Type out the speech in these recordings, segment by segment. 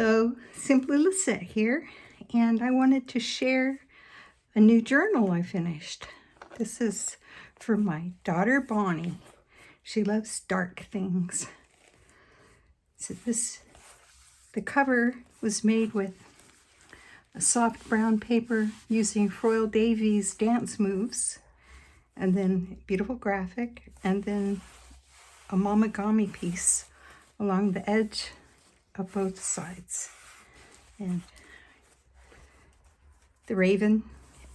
Hello, Simply Lisette here, and I wanted to share a new journal I finished. This is for my daughter Bonnie. She loves dark things. So the cover was made with a soft brown paper using Froyle Davies dance moves, and then beautiful graphic, and then a Mamagami piece along the edge of both sides. And the raven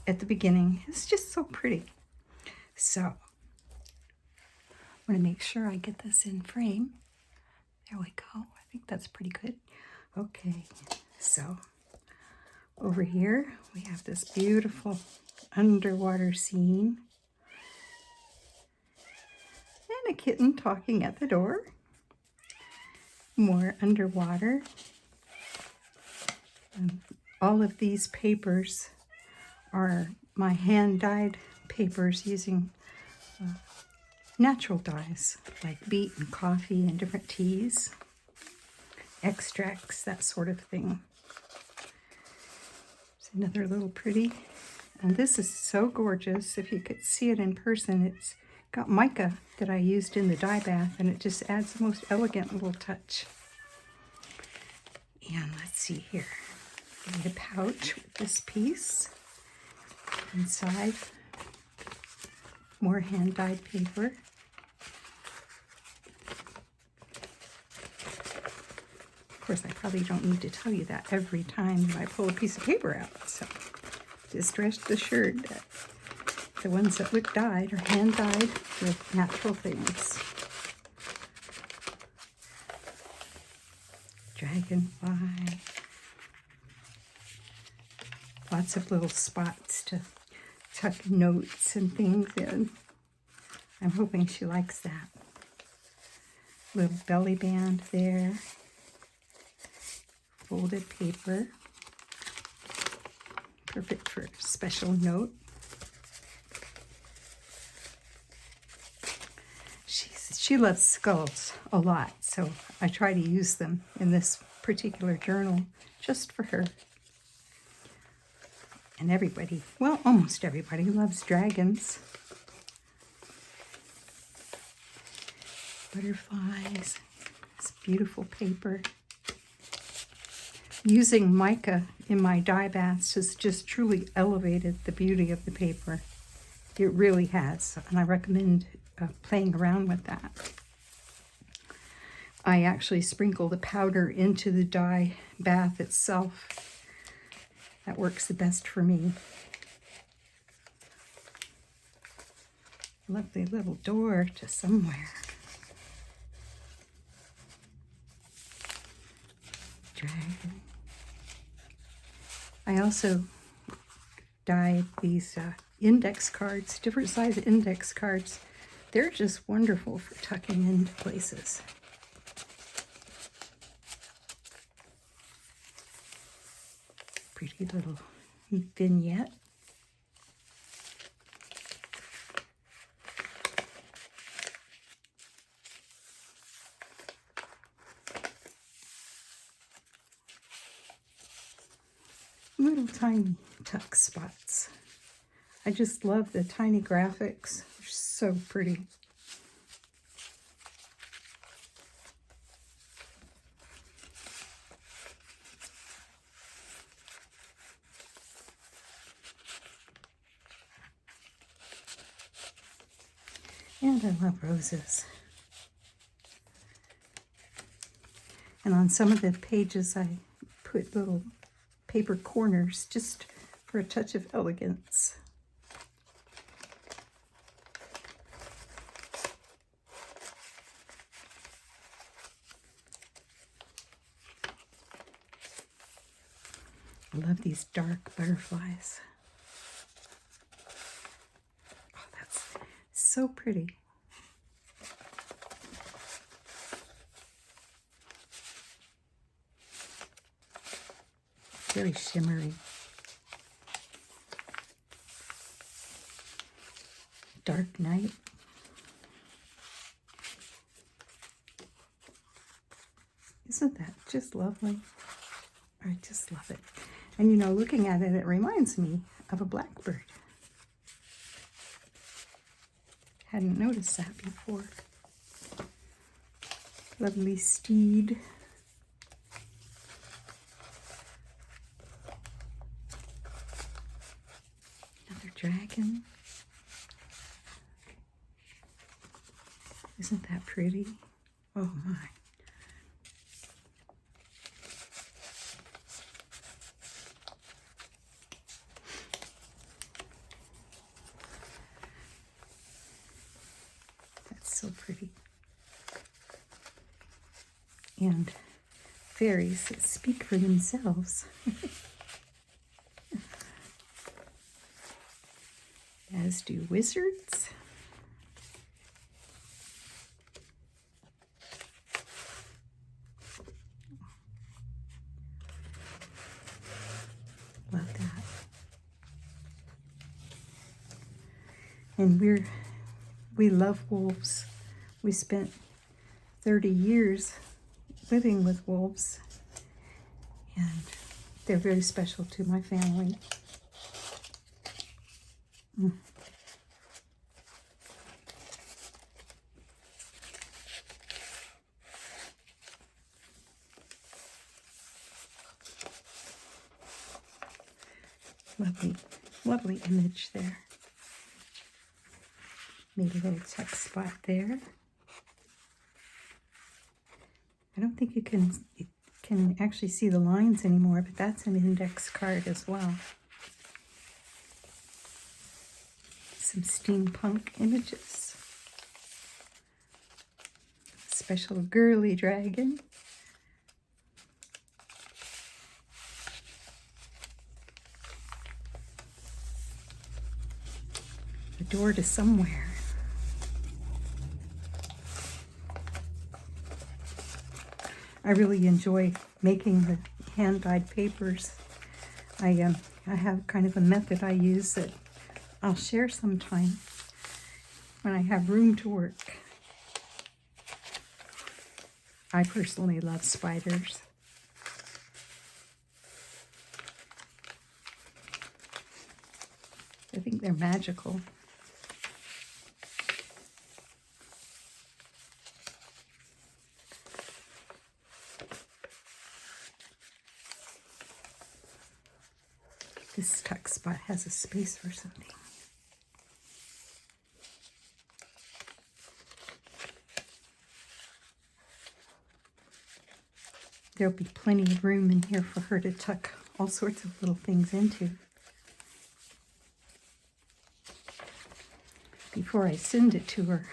at the beginning is just so pretty. So I'm going to make sure I get this in frame. There we go. I think that's pretty good. Okay, so over here we have this beautiful underwater scene and a kitten talking at the door. More underwater. All of these papers are my hand-dyed papers using natural dyes like beet and coffee and different teas, extracts, that sort of thing. It's another little pretty. And this is so gorgeous. If you could see it in person, it's got mica that I used in the dye bath, and it just adds the most elegant little touch. And let's see here. I made a pouch with this piece. Inside, more hand-dyed paper. Of course, I probably don't need to tell you that every time that I pull a piece of paper out. So just rest assured that the ones that look dyed are hand-dyed with natural things. Dragonfly. Lots of little spots to tuck notes and things in. I'm hoping she likes that. Little belly band there. Folded paper. Perfect for a special note. She loves skulls a lot, so I try to use them in this particular journal just for her. And everybody, well, almost everybody loves dragons. Butterflies. It's beautiful paper. Using mica in my dye baths has just truly elevated the beauty of the paper. It really has, and I recommend playing around with that. I actually sprinkle the powder into the dye bath itself. That works the best for me. Lovely little door to somewhere. Dragon. I also dyed these index cards, different size index cards. They're just wonderful for tucking into places. Pretty little vignette. Little tiny tuck spots. I just love the tiny graphics. They're so pretty. And I love roses. And on some of the pages I put little paper corners just for a touch of elegance. I love these dark butterflies. Oh, that's so pretty. Very shimmery. Dark night. Isn't that just lovely? I just love it. And you know, looking at it, it reminds me of a blackbird. Hadn't noticed that before. Lovely steed. Another dragon. Isn't that pretty? Oh my. That's so pretty. And fairies that speak for themselves. As do wizards. Love that. And we love wolves. We spent 30 years living with wolves, and they're very special to my family. Lovely, lovely image there. Made a little text spot there. I don't think you can actually see the lines anymore, but that's an index card as well. Some steampunk images. Special girly dragon. A door to somewhere. I really enjoy making the hand-dyed papers. I have kind of a method I use that I'll share sometime when I have room to work. I personally love spiders. I think they're magical. This tuck spot has a space or something. There'll be plenty of room in here for her to tuck all sorts of little things into. Before I send it to her,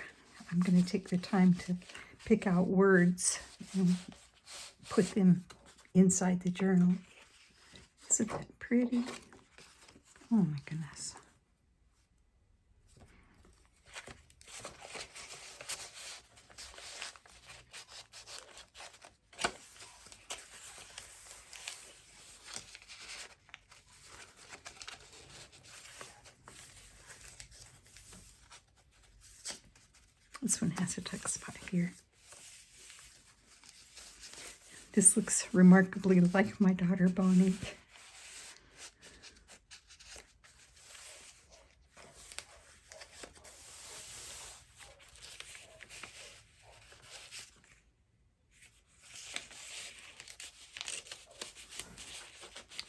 I'm going to take the time to pick out words and put them inside the journal. Isn't that pretty? Oh my goodness. This one has a tuck spot here. This looks remarkably like my daughter Bonnie.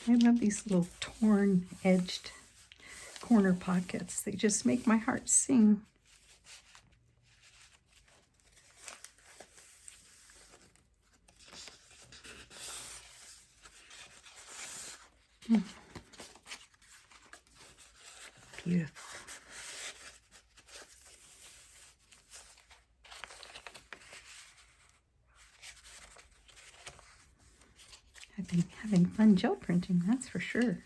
I love these little torn, edged corner pockets. They just make my heart sing. Beautiful. I've been having fun gel printing, that's for sure.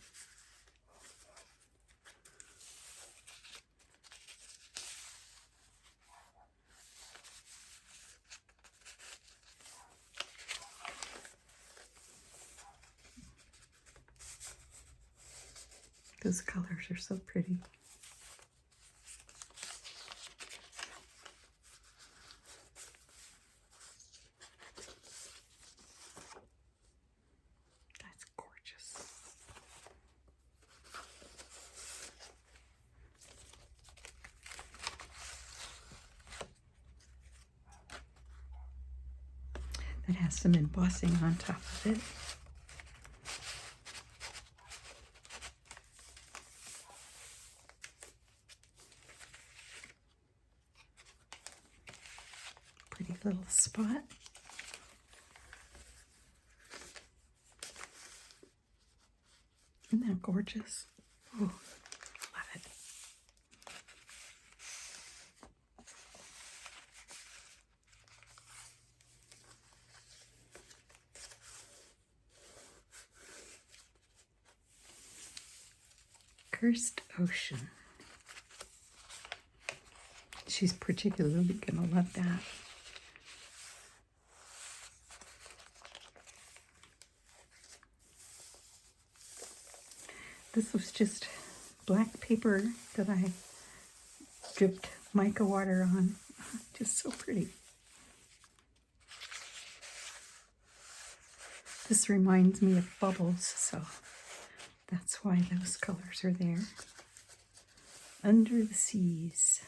Those colors are so pretty. That's has some embossing on top of it. Pretty little spot. Isn't that gorgeous? Oh, love it. Cursed Ocean. She's particularly going to love that. This was just black paper that I dripped mica water on. Just so pretty. This reminds me of bubbles, so that's why those colors are there. Under the Seas.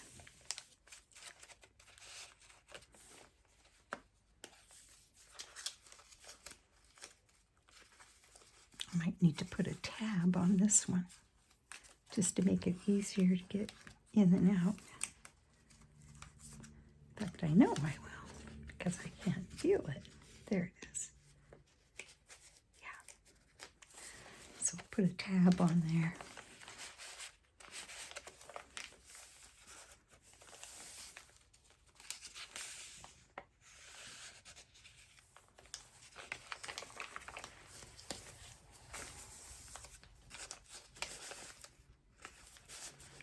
I might need to put a tab on this one just to make it easier to get in and out. In fact, I know I will because I can't feel it. There it is. Yeah. So I'll put a tab on there.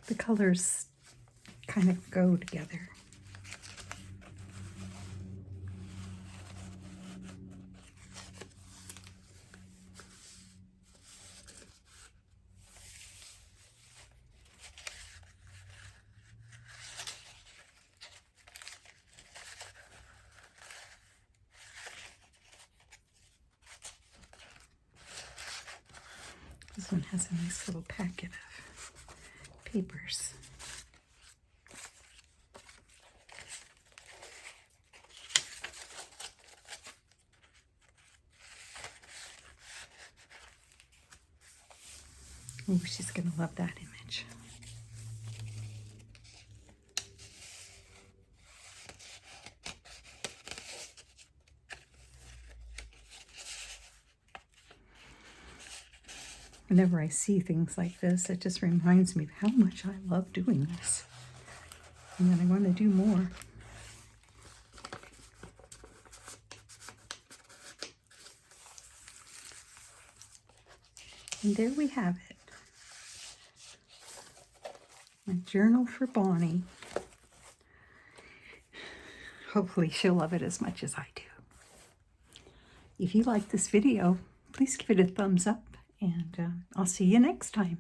The colors kind of go together. This one has a nice little packet of papers. Oh, she's going to love that image. Whenever I see things like this, it just reminds me of how much I love doing this. And that I want to do more. And there we have it. My journal for Bonnie. Hopefully she'll love it as much as I do. If you like this video, please give it a thumbs up, and I'll see you next time.